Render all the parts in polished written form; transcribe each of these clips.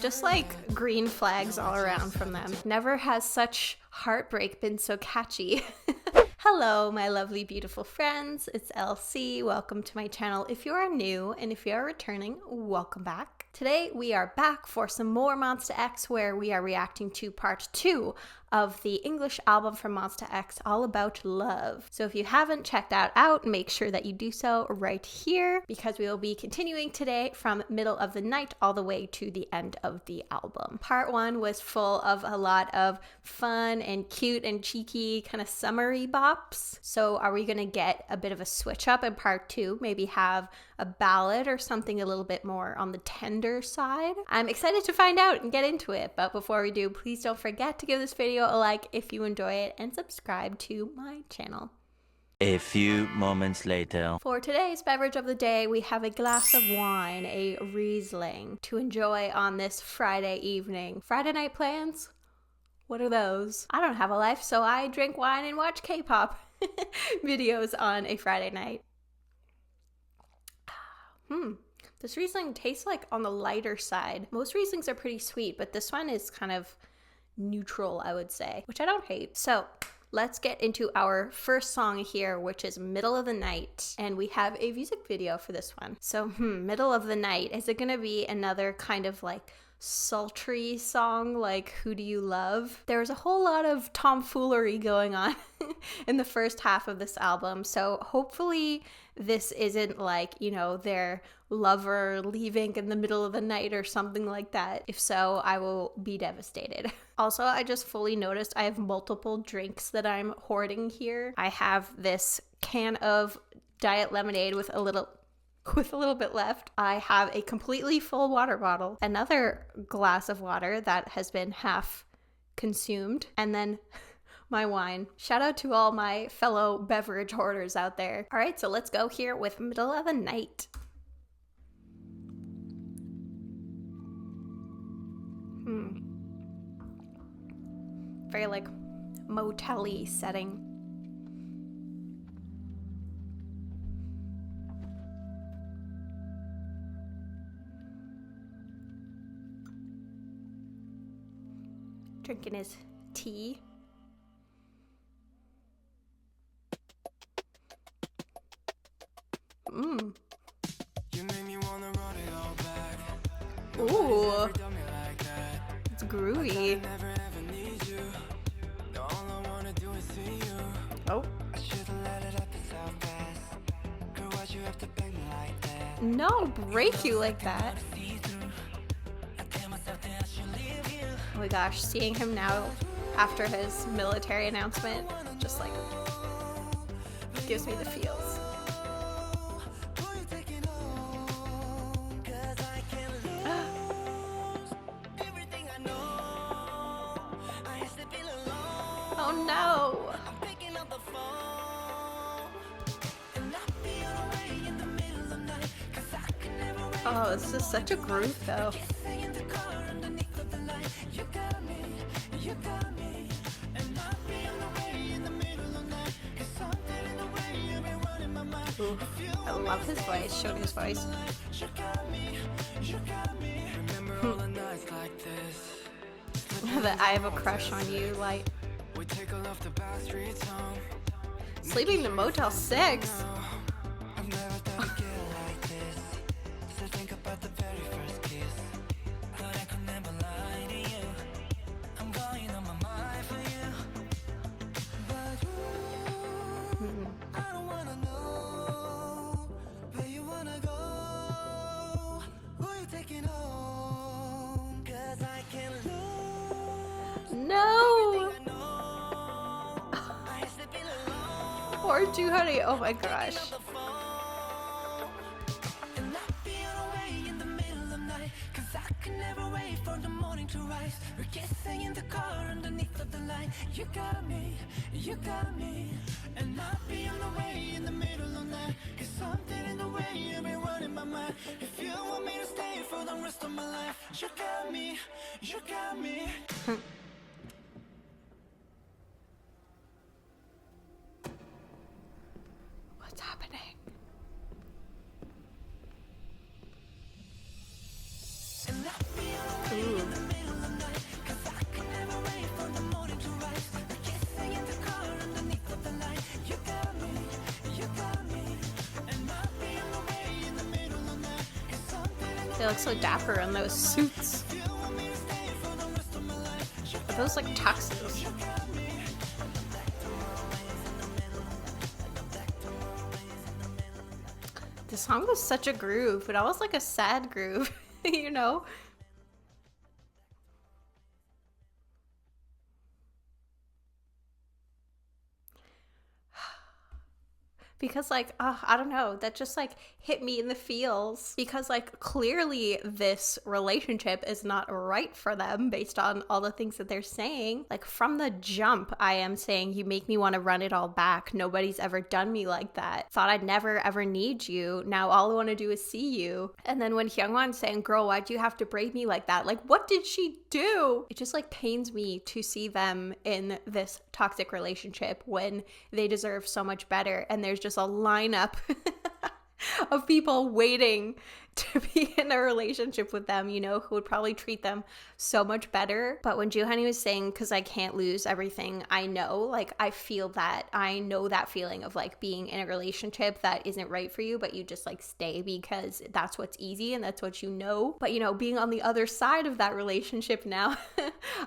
Just like green flags all around from them. Never has such heartbreak been so catchy. Hello, my lovely, beautiful friends. It's LC. Welcome to my channel. If you are new and if you are returning, welcome back. Today we are back for some more Monsta X, where we are reacting to part 2 of the English album from Monsta X, All About Luv. So if you haven't checked that out, make sure that you do so right here, because we will be continuing today from middle of the night all the way to the end of the album. Part 1 was full of a lot of fun and cute and cheeky kind of summery bops. So are we gonna get a bit of a switch up in part 2? Maybe have a ballad or something a little bit more on the tender side? I'm excited to find out and get into it, but before we do, please don't forget to give this video a like if you enjoy it and subscribe to my channel. A few moments later. For today's beverage of the day, we have a glass of wine, a Riesling, to enjoy on this Friday evening. Friday night plans? What are those? I don't have a life, so I drink wine and watch K-pop videos on a Friday night. This Riesling tastes like on the lighter side. Most Rieslings are pretty sweet, but this one is kind of neutral, I would say, which I don't hate. So let's get into our first song here, which is Middle of the Night, and we have a music video for this one. So Middle of the Night, is it gonna be another kind of like sultry song like Who Do You Love? There's a whole lot of tomfoolery going on in the first half of this album, so hopefully this isn't like, you know, their lover leaving in the middle of the night or something like that. If so, I will be devastated. Also, I just fully noticed I have multiple drinks that I'm hoarding here. I have this can of diet lemonade with a little bit left. I have a completely full water bottle, another glass of water that has been half consumed, and then my wine. Shout out to all my fellow beverage hoarders out there. All right, so let's go here with Middle of the Night. Very like motel-y setting. Drinking his tea. Ooh, it's groovy. Oh. No, break you like that. Oh my gosh, seeing him now after his military announcement just like gives me the feels. Oh no! Oh, this is such a groove though. Ooh, I love his voice, Shoney's voice. That I have a crush on you, like sleeping in the Motel 6. No! Poor Juhari, oh my gosh. You got me, and I'll be on the way in the middle of the night. 'Cause something in the way you've been running my mind. If you want me to stay for the rest of my life, you got me, you got me. What's happening? Ooh. They look so dapper in those suits. Are those like tuxes? The song was such a groove, but almost like a sad groove, you know? Because like, I don't know, that just like hit me in the feels, because like clearly this relationship is not right for them based on all the things that they're saying. Like from the jump, I am saying, you make me want to run it all back. Nobody's ever done me like that. Thought I'd never ever need you. Now all I want to do is see you. And then when Hyungwon's saying, girl, why'd you have to break me like that? Like, what did she do? It just like pains me to see them in this toxic relationship when they deserve so much better. And there's just a lineup of people waiting to be in a relationship with them, you know, who would probably treat them so much better. But when Joohoney was saying, because I can't lose everything I know, like I feel that, I know that feeling of like being in a relationship that isn't right for you, but you just like stay because that's what's easy and that's what you know. But you know, being on the other side of that relationship now,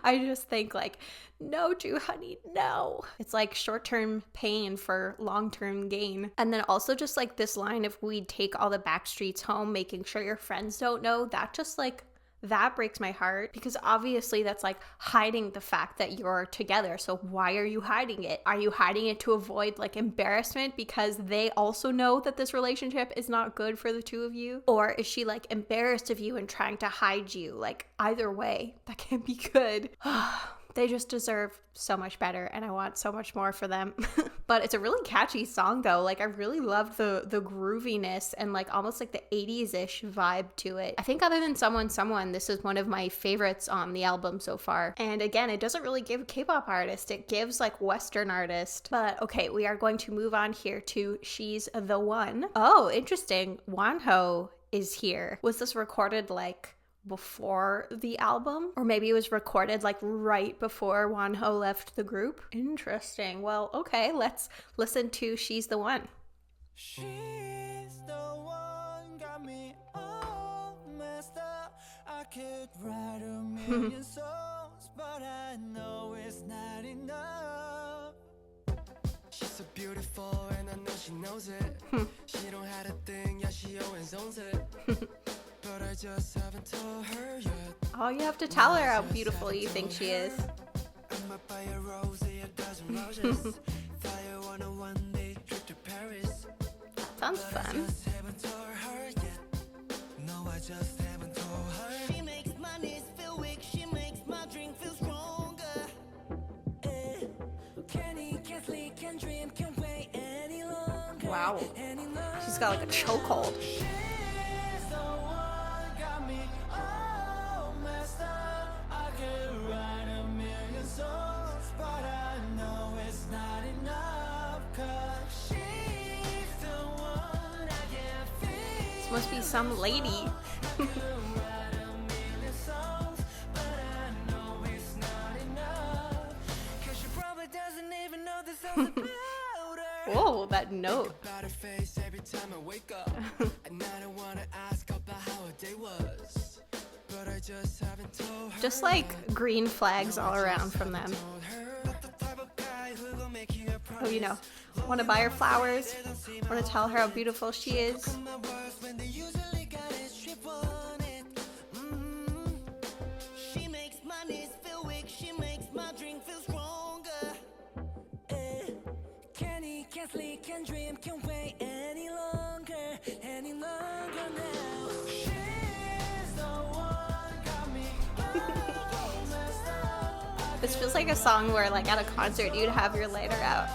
I just think like, no, Joohoney, no. It's like short-term pain for long-term gain. And then also just like this line of, we'd take all the back streets home, making sure your friends don't know, that just like, that breaks my heart, because obviously that's like hiding the fact that you're together. So why are you hiding it? Are you hiding it to avoid like embarrassment because they also know that this relationship is not good for the two of you? Or is she like embarrassed of you and trying to hide you? Like either way, that can't be good. They just deserve so much better, and I want so much more for them. But it's a really catchy song though. Like I really love the grooviness and like almost like the 80s-ish vibe to it. I think other than Someone, this is one of my favorites on the album so far. And again, it doesn't really give K-pop artist, it gives like Western artist. But okay, we are going to move on here to She's the One. Oh, interesting. Wonho is here. Was this recorded like before the album, or maybe it was recorded like right before Wonho left the group? Interesting. Well, okay, let's listen to She's the One. She's the one, got me all messed up. I could write a million songs, but I know it's not enough. She's so beautiful and I know she knows it. She don't have a thing, yeah, she always owns it. But I just haven't told her yet. Oh, you have to tell her how beautiful you think she is. I might buy a rose, a dozen roses. Fly her on a one-day trip to Paris. Sounds fun. I just haven't told her yet. No, I just haven't told her. She makes my knees feel weak. She makes my drink feel stronger. Can't eat, can't sleep, can't dream, can't wait any longer. Wow. She's got like a chokehold. Must be some lady. Whoa, that note. Just like green flags all around from them. Oh, you know, want to buy her flowers, want to tell her how beautiful she is. She makes my knees feel weak, she makes my drink feel stronger. Can't eat, can't sleep, can't dream, can't wait any longer now. She's the one, got me all messed up. This feels like a song where like at a concert you'd have your lighter out.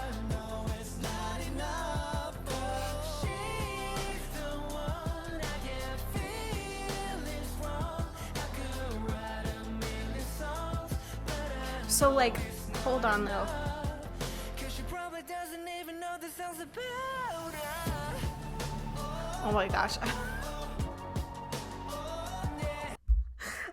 So like, hold on though. Oh my gosh.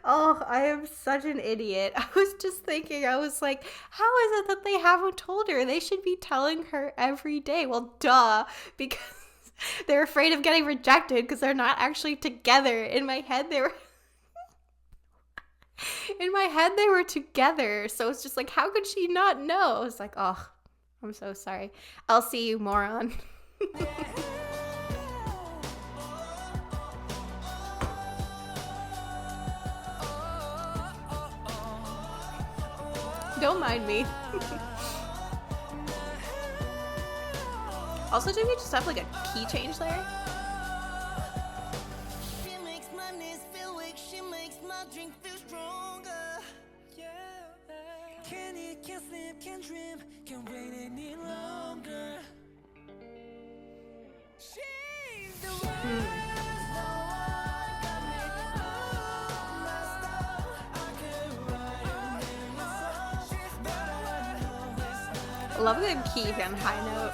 Oh, I am such an idiot. I was just thinking, I was like, how is it that they haven't told her? They should be telling her every day. Well, duh, because They're afraid of getting rejected because they're not actually together. In my head, they were together. So it's just like, how could she not know? It's like, oh, I'm so sorry. I'll see you, moron. Don't mind me. Also, did we just have like a key change there? She makes my knees feel weak, she makes my drink feel stronger. Yeah. Can't eat, can't sleep, can't dream, can't wait any longer. She's the one. I love the key and high note.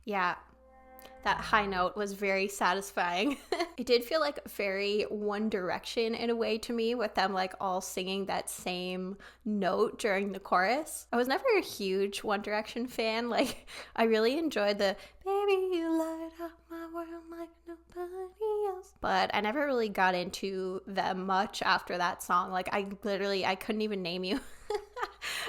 Yeah, that high note was very satisfying. It did feel like very One Direction in a way to me, with them like all singing that same note during the chorus. I was never a huge One Direction fan. Like, I really enjoyed the "Baby, you light up my world like nobody else," but I never really got into them much after that song. Like, I couldn't even name you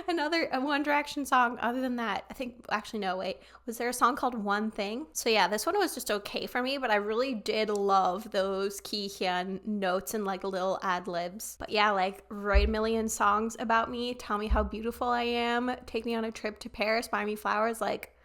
another One Direction song other than that. I think, actually, no, wait. Was there a song called One Thing? So yeah, this one was just okay for me, but I really did love those Ki-hyun notes and like little ad-libs. But yeah, like, write a million songs about me, tell me how beautiful I am, take me on a trip to Paris, buy me flowers, like,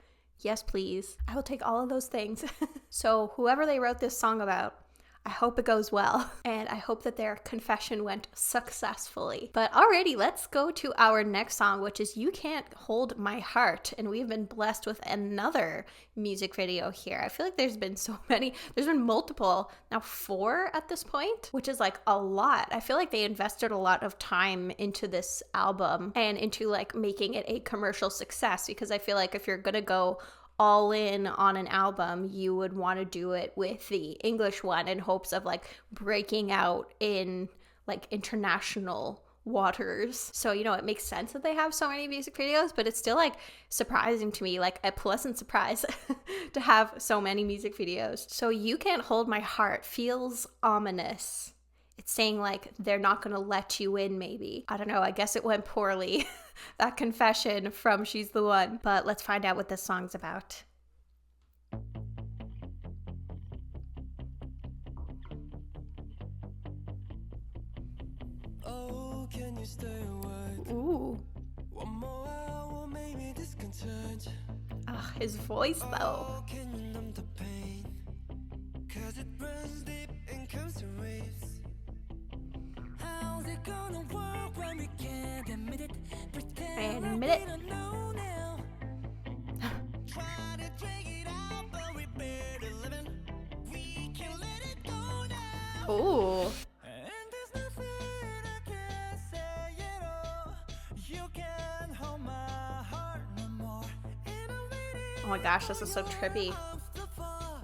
yes, please. I will take all of those things. So whoever they wrote this song about, I hope it goes well, and I hope that their confession went successfully. But alrighty, let's go to our next song, which is You Can't Hold My Heart, and we've been blessed with another music video here. I feel like there's been so many. There's been multiple, now 4 at this point, which is like a lot. I feel like they invested a lot of time into this album and into like making it a commercial success, because I feel like if you're gonna go all in on an album, you would want to do it with the English one in hopes of like breaking out in like international waters. So, you know, it makes sense that they have so many music videos, but it's still like surprising to me, like a pleasant surprise to have so many music videos. So You Can't Hold My Heart feels ominous. It's saying like they're not gonna let you in, maybe. I don't know, I guess it went poorly. That confession from She's the One. But let's find out what this song's about. Oh, can you stay awake? Ooh. One more hour, maybe discontent. Ah, his voice though. Oh, can you numb the pain? 'Cause it runs deep and comes in waves. How's it gonna work when we can't admit it? Pretend Admit like it. we don't know now. Try to drag it out, but we better living. We can let it go now. Ooh. And there's nothing I can say at all. You can't hold my heart no more. And I'm waiting Oh my gosh, this is so trippy. off the fall.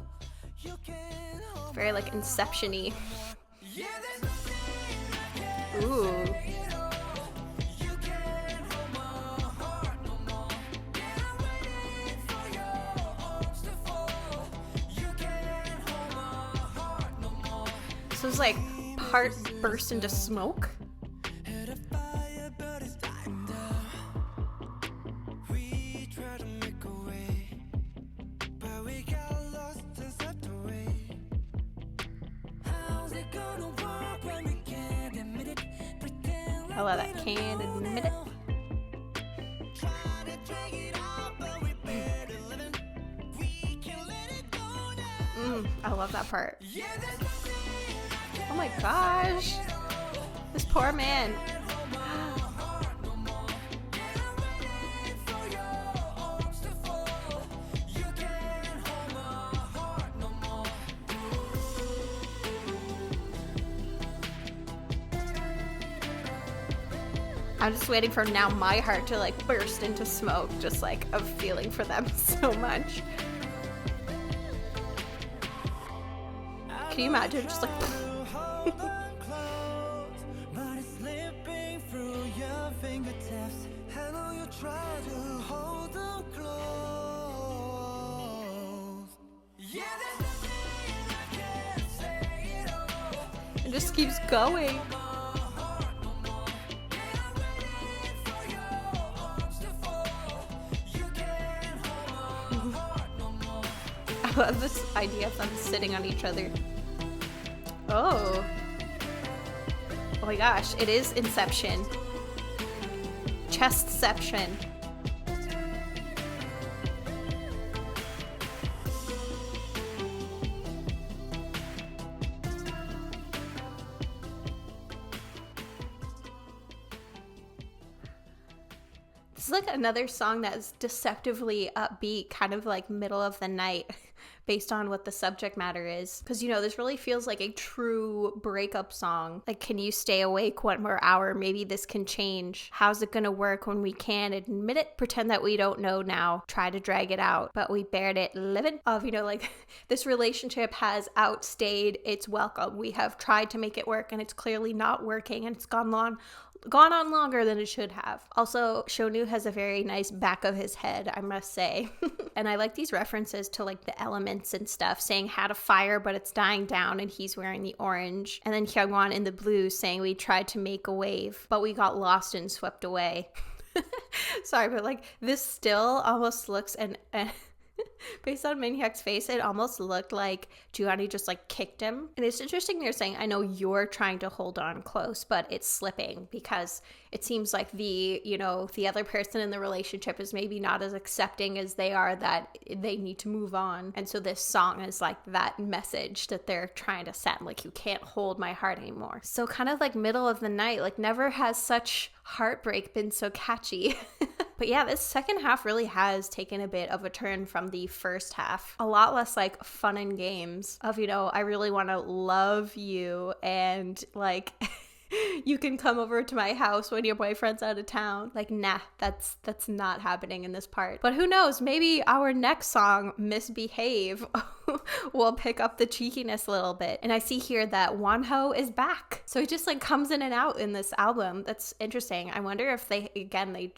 You can't hold It's very like Inception-y. Yeah, there's nothing I can Ooh. say at all. You can't hold my heart no more. And I'm waiting for your hopes to fall. You can't hold my heart no more. This was like part burst into smoke. Had a fire, but it's dying down. We tried to make a way, but we got lost and swept away. How's it gonna work when we can't admit it? Pretend I love that. Can't admit it. try to drag it out, but we better living. We can let it go now. I love that part. Yeah, there's nothing I can Oh my gosh. This poor man. hold my heart no more. And I'm waiting for your hopes to fall. You can't hold my heart no more. I'm just waiting for now my heart to like burst into smoke, just like of feeling for them so much. Can you imagine? Just like. Hold on close, but it's slipping through your fingertips. I know you try to hold on close. Yeah, there's nothing I can't say it all. It just keeps going. I love this idea of them sitting on each other. Oh. Oh my gosh, it is Inception. Chestception. This is like another song that is deceptively upbeat, kind of like middle of the night, based on what the subject matter is. Because, you know, this really feels like a true breakup song. Like, can you stay awake one more hour? Maybe this can change. How's it gonna work when we can't admit it? Pretend that we don't know now. Try to drag it out, but we bared it living. Of, you know, like, this relationship has outstayed its welcome. We have tried to make it work, and it's clearly not working, and it's gone on longer than it should have. Also, Shonu has a very nice back of his head, I must say. And I like these references to like the elements and stuff, saying had a fire but it's dying down and he's wearing the orange. And then Hyungwon in the blue saying we tried to make a wave but we got lost and swept away. Sorry, but like this still almost looks and based on Minhyuk's face, it almost looked like Juhani just like kicked him. And it's interesting they're saying, I know you're trying to hold on close, but it's slipping, because it seems like the other person in the relationship is maybe not as accepting as they are, that they need to move on. And so this song is like that message that they're trying to send, like, you can't hold my heart anymore. So kind of like middle of the night, like never has such heartbreak been so catchy. But yeah, this second half really has taken a bit of a turn from the first half. A lot less like fun and games of, you know, I really want to love you and like you can come over to my house when your boyfriend's out of town. Like, nah, that's not happening in this part. But who knows, maybe our next song, Misbehave, will pick up the cheekiness a little bit. And I see here that Wonho is back. So he just like comes in and out in this album. That's interesting. I wonder if they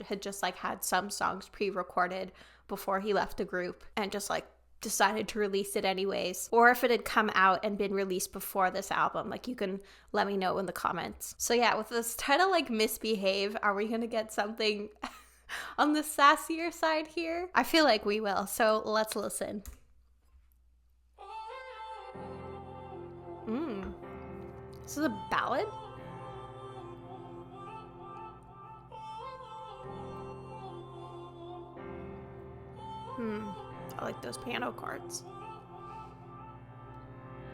had just like had some songs pre-recorded before he left the group and just like decided to release it anyways, or if it had come out and been released before this album. Like, you can let me know in the comments. So yeah, with this title like Misbehave, are we gonna get something on the sassier side here? I feel like we will, so let's listen. This is a ballad? I like those piano chords.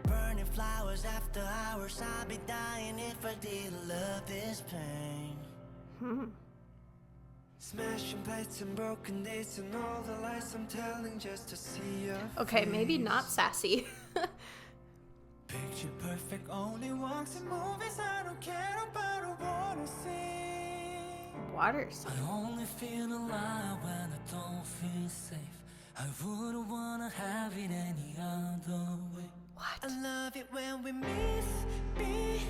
Burning flowers after hours, I'd be dying if I didn't love this pain. Smashing plates and broken dates and all the lies I'm telling just to see your Okay, maybe not sassy. Picture perfect, only walks and movies I don't care about or wanna see. Waters. I only feel alive when I don't feel safe. I wouldn't wanna have it any other way. What? I love it when we misbehave.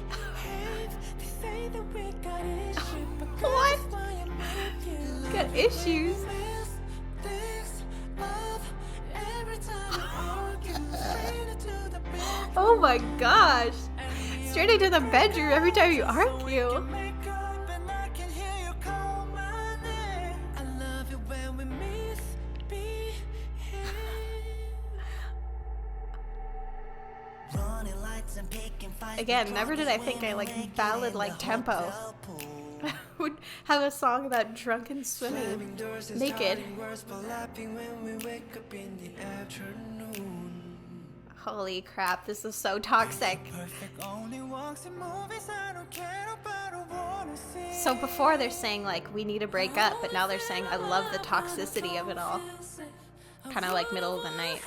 They say that we got issues, but What? that's why I'm with you. Got issues. Oh my gosh. Straight into the bedroom every time you argue. Again, never did I think I like ballad like tempo would have a song about drunken swimming naked. Holy crap, this is so toxic. So before they're saying like we need to break up, but now they're saying I love the toxicity of it all. Kind of like middle of the night.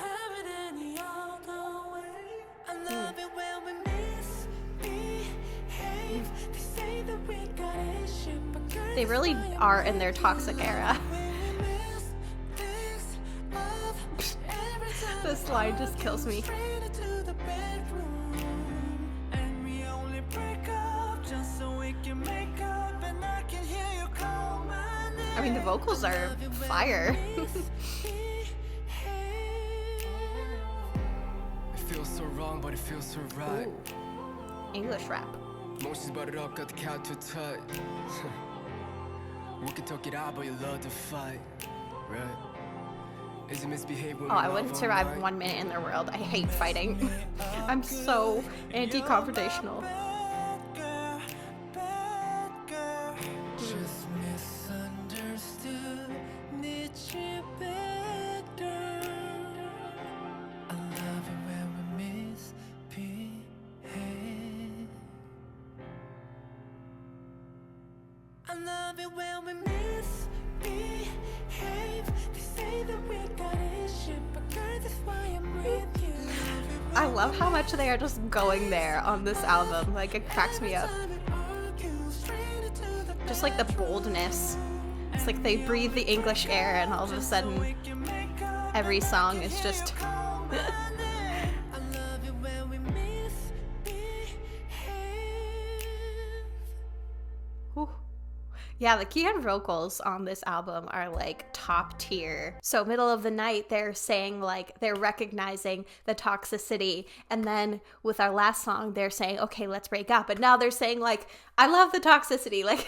They really are in their toxic era. This line just kills me. can make up and I can hear you call my name. I mean, the vocals are fire. It feels so wrong, but it feels so right. Ooh. English rap. Emotions buttered up, got the couch too tight. We can talk it out, but you love to fight, right? Is it misbehave when Oh, we I love wouldn't all survive night? 1 minute in their world. I hate fighting. I'm so anti-confrontational. Just misunderstood. Need you back, girl. I love it when we misbehave. I love it when we misbehave. They say that we got issues, but girl, that's why I'm with you. I love how much they are just going there on this album. Like, it cracks me up. Just like the boldness. It's like they breathe the English air and all of a sudden every song is just Whew. Yeah, the key and vocals on this album are like top tier. So middle of the night, they're saying like they're recognizing the toxicity. And then with our last song, they're saying, okay, let's break up. But now they're saying like, I love the toxicity. Like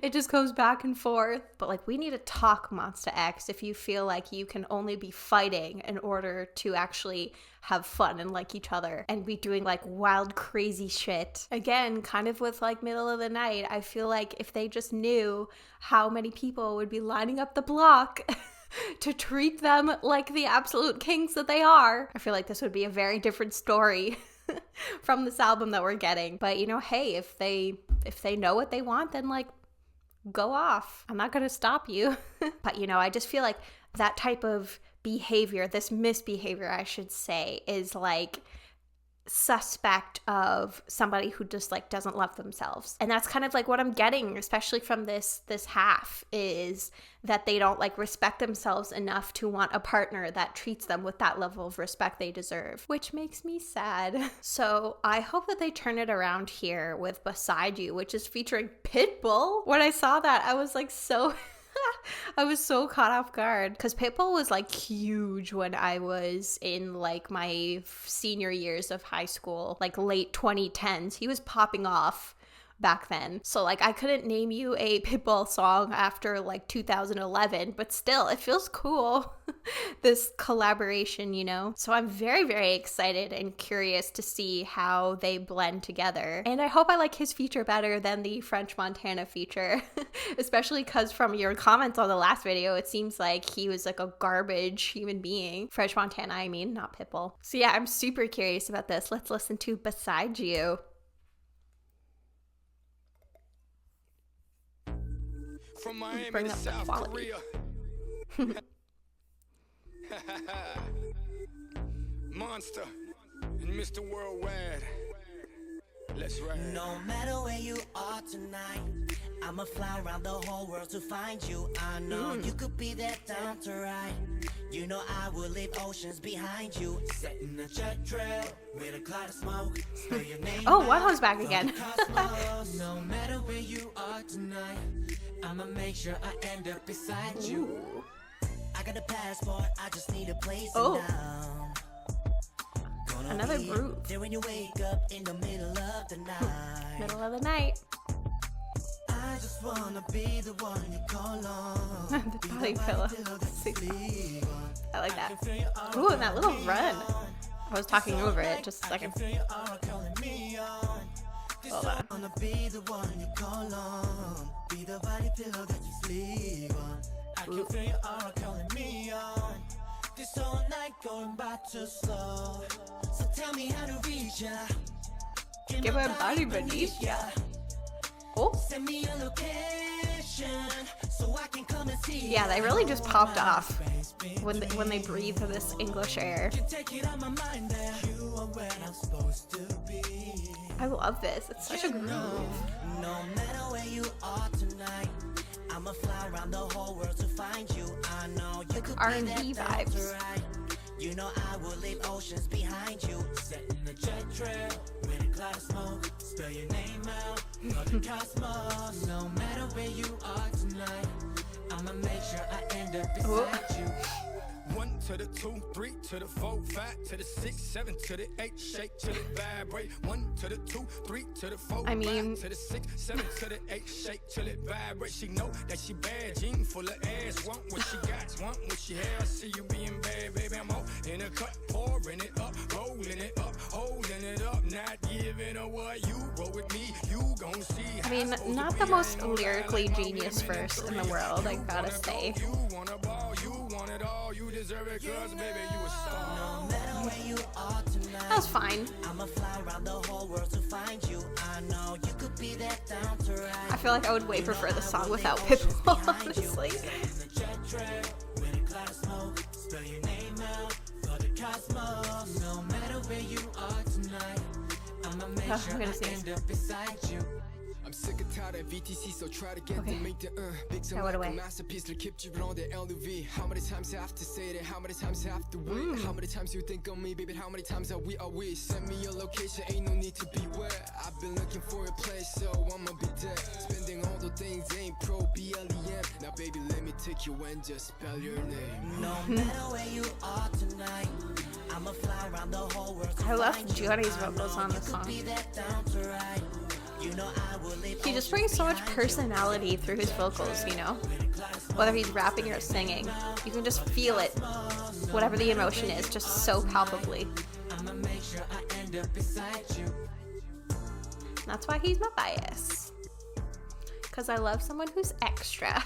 it just goes back and forth. But like, we need to talk, Monsta X, if you feel like you can only be fighting in order to actually have fun and like each other and be doing like wild, crazy shit. Again, kind of with like middle of the night, I feel like if they just knew how many people would be lining up the block to treat them like the absolute kings that they are, I feel like this would be a very different story from this album that we're getting. But you know, hey, if they know what they want, then like go off. I'm not gonna stop you. But you know, I just feel like that type of behavior, this misbehavior I should say, is like suspect of somebody who just like doesn't love themselves. And that's kind of like what I'm getting, especially from this half, is that they don't like respect themselves enough to want a partner that treats them with that level of respect they deserve, which makes me sad. So I hope that they turn it around here with Beside You, which is featuring Pitbull. When I saw that, I was like I was so caught off guard because Pitbull was like huge when I was in like my senior years of high school, like late 2010s. He was popping off back then. So like I couldn't name you a Pitbull song after like 2011, but still it feels cool. This collaboration, you know? So I'm very, very excited and curious to see how they blend together. And I hope I like his feature better than the French Montana feature, especially because from your comments on the last video, it seems like he was like a garbage human being. French Montana, I mean, not Pitbull. So yeah, I'm super curious about this. Let's listen to Beside You. From Miami Bring to up the South quality. Korea. Monster and Mr. Worldwide. Let's ride. No matter where you are tonight, I'ma fly around the whole world to find you. I know you could be that down to ride. You know I will leave oceans behind you. Setting a jet trail with a cloud of smoke. Spell your name Oh, one house back again. No matter where you are tonight, I'ma make sure I end up beside you. Ooh. I got a passport, I just need a place Oh. now. Gonna Another be groove. there when you wake up in the middle of the night. Middle of the night. I just wanna be the one you call on. The body pillow. Sleep on. I like that. Feel your aura Ooh, and that little calling me run. on. I was talking over it just a I second. can feel your aura calling me on. Just Hold on. wanna be the one you call on. Be the body pillow that you sleep on. I can feel your aura calling me on. This whole night going by too slow. So tell me how to reach ya. Give her a body beneath ya. Oh, Send me a location so I can come and see yeah, they really just popped off you. when they breathe this English air. Take it on my mind there. You are where I'm supposed to be. I love this. It's such a groove. No matter where you are tonight, I'ma fly around the whole world to find you. I know you could R&B be that down to vibes. ride. You know I will leave oceans behind you. Setting a jet trail with a cloud of smoke. Spell your name out for the cosmos. No matter where you are tonight, I'ma make sure I end up beside you. 1 to the 2, 3 to the 4, 5 to the 6, 7 to the 8, shake till it vibrate. 1 to the 2, 3 to the 4, I mean, 5 to the 6, 7 to the 8, shake till it vibrate. She know that she bad, jean full of ass. Want what she got, want what she has. See you being bad, baby, I'm all in a cut, pouring it up, rolling it up, holding it up, not giving her what you roll with me. You gon' see. I mean, not the most lyrically genius verse in the world, I gotta say. You wanna ball, you want it all, you deserve it, cause baby, you a star. No matter where you are tonight, That was fine. I'ma fly around the whole world to find you. I know you could be that down to ride. I feel like I would way prefer the song without Pitbull, honestly. I'm gonna sing. I'm sick and tired of VTC, so try to get to make the big I went away. masterpiece to keep you on the LUV. How many times I have to say that? How many times I have to wait? How many times you think of me, baby? How many times are we always? Send me your location, ain't no need to beware. I've been looking for a place, so I'ma be there. Spending all the things ain't pro will.i.am. Now, baby, let me take you and just spell your name. No matter where you are tonight, I'ma fly around the whole world to I love find you. Johnny's vocals on the song. Be that down to ride. You know I will leave He just brings so much personality through his vocals, you know? Whether he's rapping or singing, you can just feel it. Whatever the emotion is, just so palpably. I'ma make sure I end up beside you. That's why he's my bias. Because I love someone who's extra.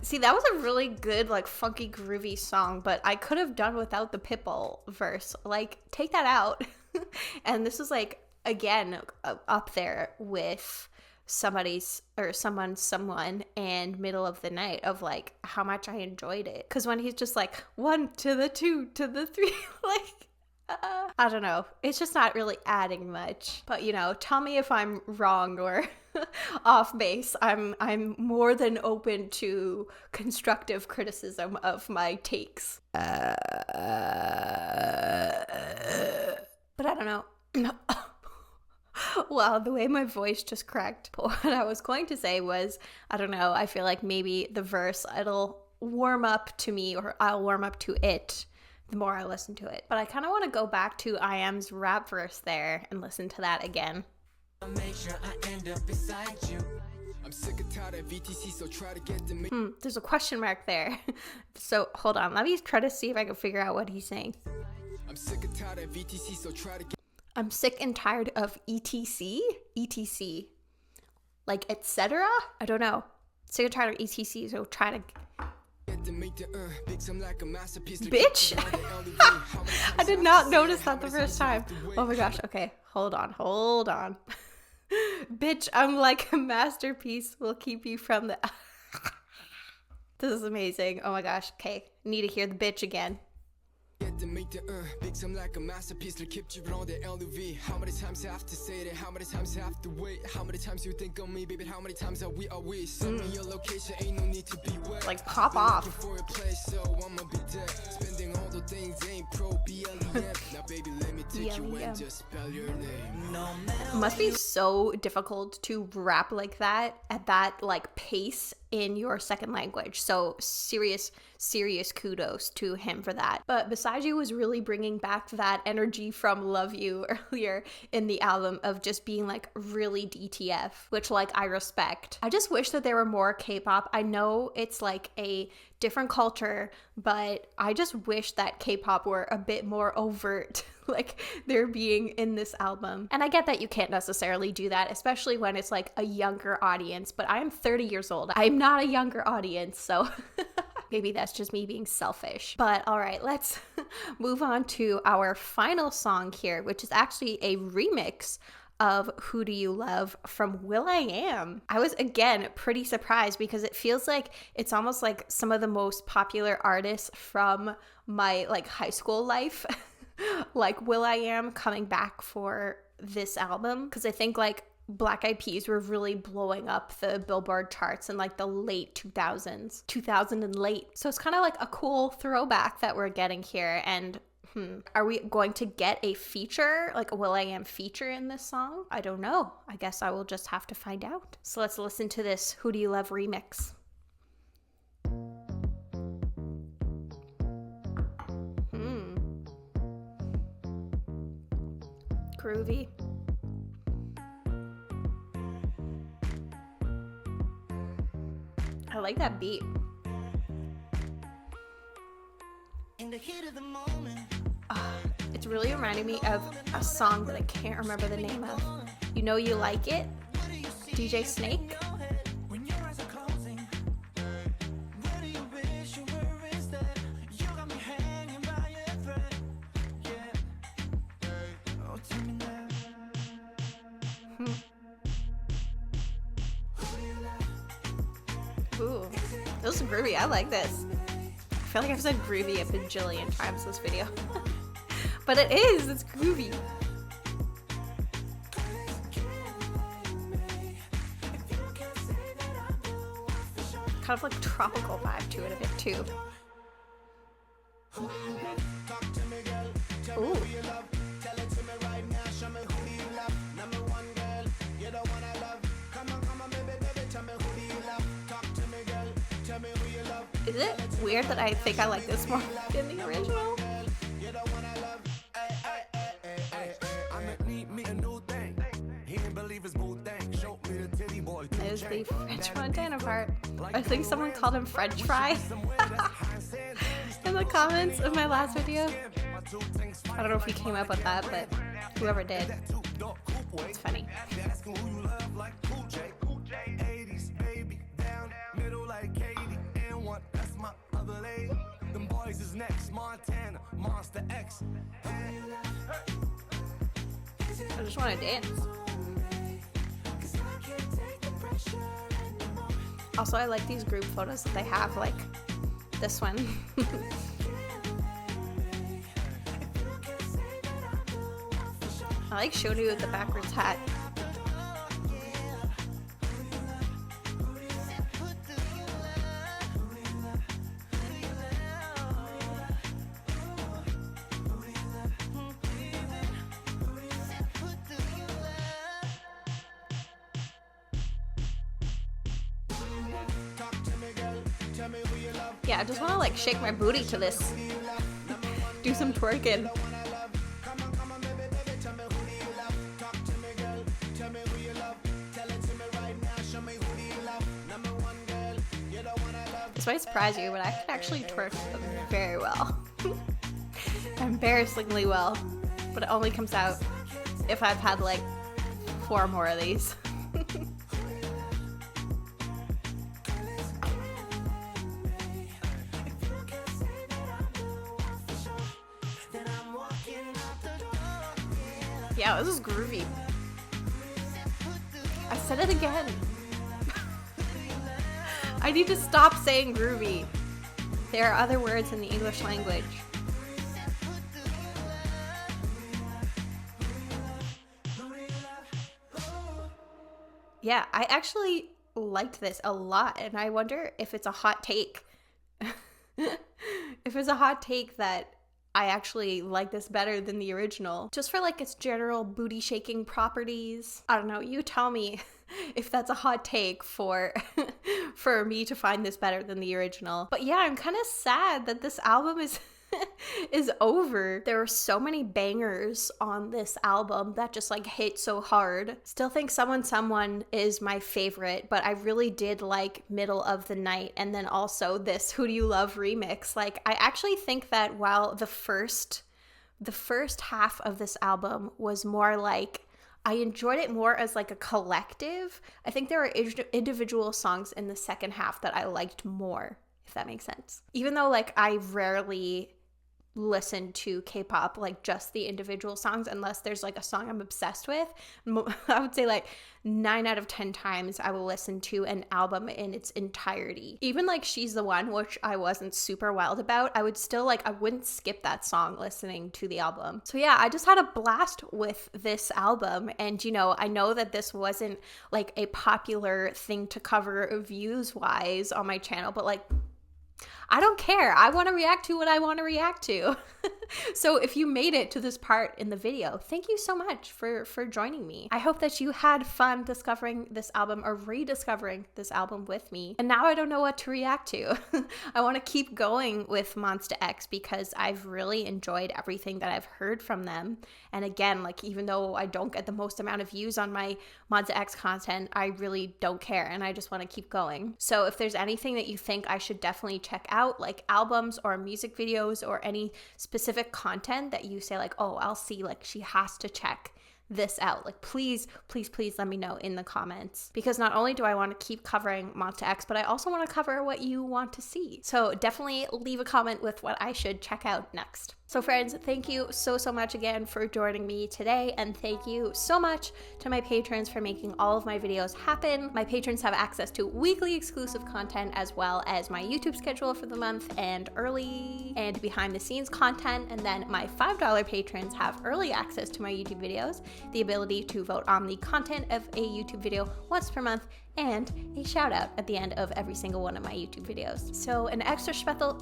See, that was a really good, like, funky, groovy song, but I could have done without the Pitbull verse. Like, take that out. And this is, like, again, up there with someone, and Middle of the Night, of, like, how much I enjoyed it. Because when he's just like, 1 to the 2 to the 3, like, I don't know. It's just not really adding much. But, you know, tell me if I'm wrong or off base. I'm more than open to constructive criticism of my takes. But I don't know. Wow, the way my voice just cracked. But what I was going to say was, I don't know, I feel like maybe the verse, it'll warm up to me, or I'll warm up to it the more I listen to it. But I kind of want to go back to I.am's rap verse there and listen to that again. Make sure I end up beside you. I'm sick and tired of VTC, so try to get to There's a question mark there. So hold on, let me try to see if I can figure out what he's saying. I'm sick and tired of VTC, so try to get. I'm sick and tired of ETC? ETC. Like, etc.? I don't know. Sick and tired of ETC, so try to... Bitch! I did not notice that the first time. Oh my gosh, okay. Hold on. Bitch, I'm like a masterpiece will keep you from the... This is amazing. Oh my gosh, okay. Need to hear the bitch again. To make the I'm like a masterpiece to keep you on the LUV. How many times I have to say that? How many times I have to wait? How many times you think of me, baby? How many times are we always? Send me your location, ain't no need to be wet. Like, pop off. For a place, so I'ma be there. Spending all the things ain't pro will.i.am. Now, baby, let me take you and just spell your name. No matter It must be so difficult to rap like that at that, like, pace in your second language. So serious kudos to him for that. But Beside You was really bringing back that energy from Love You earlier in the album of just being like really DTF, which like I respect. I just wish that there were more K-pop. I know it's like a different culture, but I just wish that K-pop were a bit more overt like they're being in this album. And I get that you can't necessarily do that, especially when it's like a younger audience, but I'm 30 years old. I'm not a younger audience, so maybe that's just me being selfish. But all right, let's move on to our final song here, which is actually a remix of Who Do You Love from will.i.am. I was, again, pretty surprised because it feels like it's almost like some of the most popular artists from my like high school life, like will.i.am coming back for this album. Because I think like Black Eyed Peas were really blowing up the Billboard charts in like the late 2000s, 2000 and late. So it's kind of like a cool throwback that we're getting here. And are we going to get a feature, like a will.i.am feature in this song? I don't know. I guess I will just have to find out. So let's listen to this Who Do You Love remix. Groovy. I like that beat. In the heat of the moment. It's really reminding me of a song that I can't remember the name of. You Know You Like It? DJ Snake? When your eyes are closing, where do you wish you were instead? You got me hanging by a thread. Yeah. Oh, tell me now. Ooh, this is groovy. I like this. I feel like I've said groovy a bajillion times this video. But it is. It's groovy. Kind of like tropical vibe to it a bit too. Ooh. Is it weird that I think I like this more than the original? There's the French Montana part. I think someone called him French fry in the comments of my last video. I don't know if he came up with that, but whoever did, it's funny. Montana, Monsta X. I just want to dance. Also, I like these group photos that they have, like this one. I like Shody with the backwards hat. Yeah, I just want to like shake my booty to this. Do some twerking. This might surprise you, but I can actually twerk very well. Embarrassingly well. But it only comes out if I've had like 4 more of these. Yeah, this is groovy. I said it again. I need to stop saying groovy. There are other words in the English language. Yeah, I actually liked this a lot, and I wonder if it's a hot take. If it's a hot take that I actually like this better than the original, just for like its general booty shaking properties. I don't know, you tell me if that's a hot take for for me to find this better than the original. But yeah, I'm kind of sad that this album is is over. There were so many bangers on this album that just like hit so hard. Still think Someone is my favorite, but I really did like Middle of the Night, and then also this Who Do You Love remix. Like, I actually think that while the first half of this album was more like, I enjoyed it more as like a collective, I think there are individual songs in the second half that I liked more, if that makes sense. Even though like I rarely listen to K-pop, like just the individual songs, unless there's like a song I'm obsessed with. I would say like 9 out of 10 times I will listen to an album in its entirety. Even like She's the One, which I wasn't super wild about, I would still like, I wouldn't skip that song listening to the album. So yeah, I just had a blast with this album. And you know, I know that this wasn't like a popular thing to cover views wise on my channel, but like, I don't care. I want to react to what I want to react to. So if you made it to this part in the video, thank you so much for joining me. I hope that you had fun discovering this album or rediscovering this album with me. And now I don't know what to react to. I want to keep going with Monsta X because I've really enjoyed everything that I've heard from them. And again, like even though I don't get the most amount of views on my Monsta X content, I really don't care and I just want to keep going. So if there's anything that you think I should definitely check out, like albums or music videos or any specific content that you say like, oh, I'll see, like she has to check this out, like please let me know in the comments, because not only do I want to keep covering Monsta X, but I also want to cover what you want to see. So definitely leave a comment with what I should check out next. So friends, thank you so much again for joining me today, and thank you so much to my patrons for making all of my videos happen. My patrons have access to weekly exclusive content as well as my YouTube schedule for the month and early and behind the scenes content, and then my $5 patrons have early access to my YouTube videos, the ability to vote on the content of a YouTube video once per month, and a shout out at the end of every single one of my YouTube videos. So an extra special,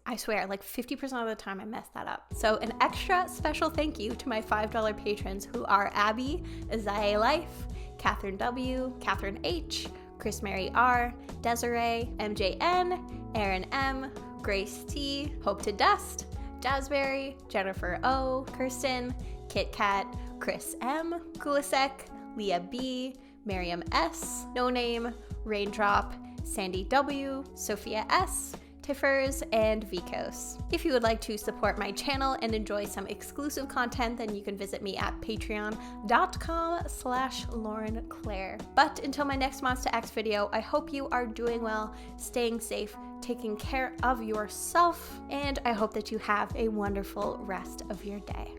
I swear, like 50% of the time I mess that up. So an extra special thank you to my $5 patrons who are Abby, Isaiah Life, Catherine W, Catherine H, Chris Mary R, Desiree, MJN, Aaron M, Grace T, Hope to Dust, Jazzberry, Jennifer O, Kirsten, Kit Kat, Chris M, Kulisek, Leah B, Miriam S, No Name, Raindrop, Sandy W, Sophia S, Tiffers, and Vicos. If you would like to support my channel and enjoy some exclusive content, then you can visit me at patreon.com/laurenclaire. But until my next Monsta X video, I hope you are doing well, staying safe, taking care of yourself, and I hope that you have a wonderful rest of your day.